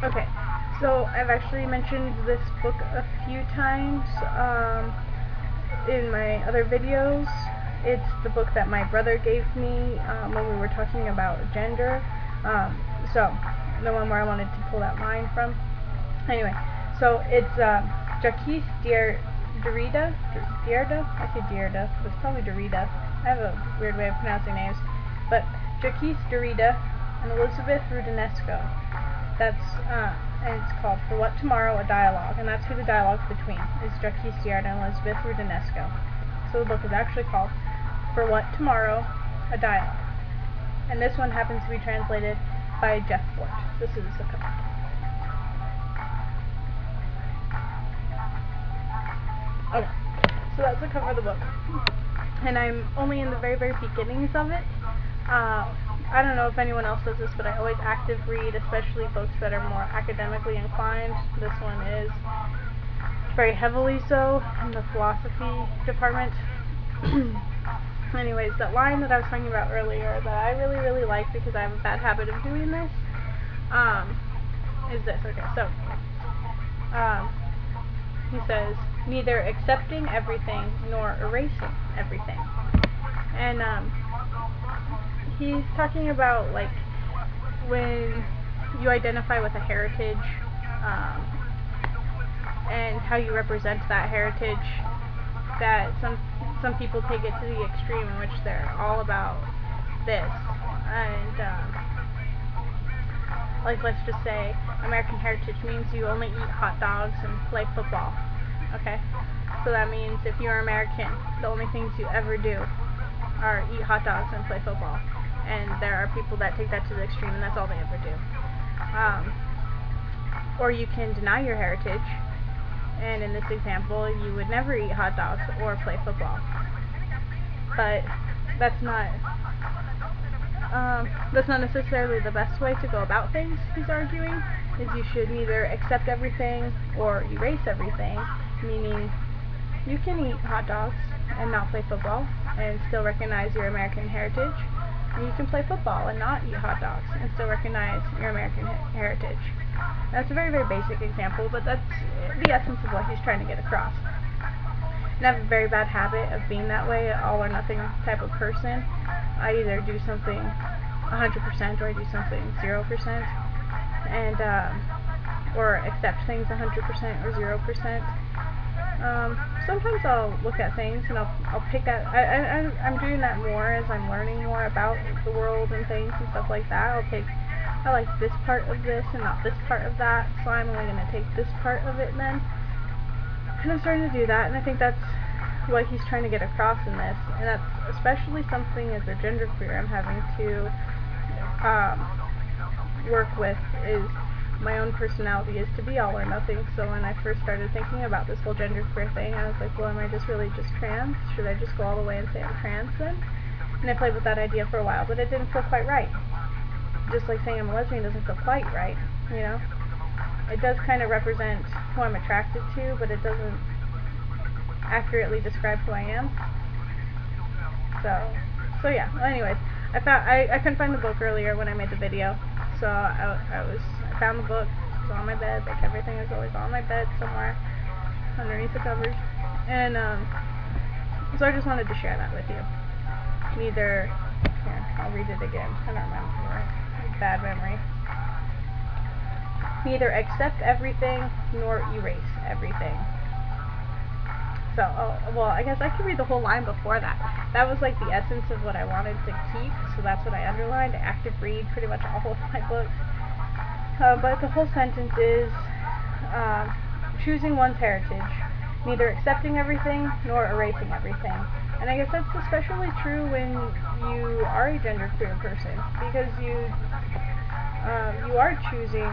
Okay, so I've actually mentioned this book a few times in my other videos. It's the book that my brother gave me when we were talking about gender. So, the one where I wanted to pull that line from. Anyway, so it's Jacques Derrida? Derrida? I say Derrida, but it's probably Derrida. I have a weird way of pronouncing names. But Jacques Derrida and Elizabeth Rudinesco. That's and it's called For What Tomorrow? A Dialogue, and that's who the dialogue between is Jacques Derrida and Elizabeth Rudinesco. So the book is actually called For What Tomorrow? A Dialogue, and this one happens to be translated by Jeff Fort. This is the cover. Okay, so that's the cover of the book, and I'm only in the very, very beginnings of it. I don't know if anyone else does this, but I always active read, especially books that are more academically inclined. This one is very heavily so in the philosophy department. Anyways, that line that I was talking about earlier that I really, really like because I have a bad habit of doing this, is this. Okay, so he says, neither accepting everything nor erasing everything. And he's talking about like when you identify with a heritage and how you represent that heritage, that some people take it to the extreme in which they're all about this, and like let's just say American heritage means you only eat hot dogs and play football. Okay, so that means if you're American, the only things you ever do are eat hot dogs and play football. And there are people that take that to the extreme and that's all they ever do. Or you can deny your heritage, and in this example you would never eat hot dogs or play football. But that's not necessarily the best way to go about things, he's arguing, is you should neither accept everything or erase everything, meaning you can eat hot dogs and not play football and still recognize your American heritage, and you can play football and not eat hot dogs and still recognize your American heritage. That's a very, very basic example, but that's the essence of what he's trying to get across. And I have a very bad habit of being that way, an all or nothing type of person. I either do something 100% or I do something 0%, and or accept things 100% or 0%. Sometimes I'll look at things and I'll pick at. I'm doing that more as I'm learning more about the world and things and stuff like that. I like this part of this and not this part of that, so I'm only going to take this part of it then. And I'm starting to do that, and I think that's what he's trying to get across in this, and that's especially something as a genderqueer I'm having to work with, is my own personality is to be all or nothing. So when I first started thinking about this whole genderqueer thing, I was like, well, am I just really just trans? Should I just go all the way and say I'm trans then? And I played with that idea for a while, but it didn't feel quite right. Just like saying I'm a lesbian doesn't feel quite right, you know? It does kind of represent who I'm attracted to, but it doesn't accurately describe who I am. So yeah. Well, anyways, I couldn't find the book earlier when I made the video, so I found the book. It was on my bed, like everything is always on my bed somewhere underneath the covers, and so I just wanted to share that with you. Neither, here, I'll read it again. I don't remember. Bad memory. Neither accept everything nor erase everything. So, well, I guess I could read the whole line before that. That was like the essence of what I wanted to keep, so that's what I underlined. Active read pretty much all of my books. But the whole sentence is choosing one's heritage, neither accepting everything nor erasing everything. And I guess that's especially true when you are a genderqueer person, because you are choosing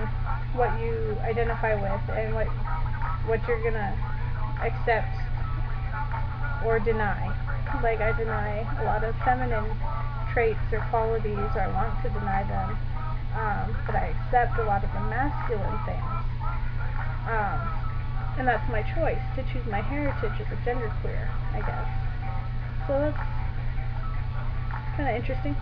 what you identify with and what you're gonna accept or deny. Like, I deny a lot of feminine traits or qualities, or I want to deny them, but I accept a lot of the masculine things. And that's my choice, to choose my heritage as a genderqueer, I guess. So that's kind of interesting.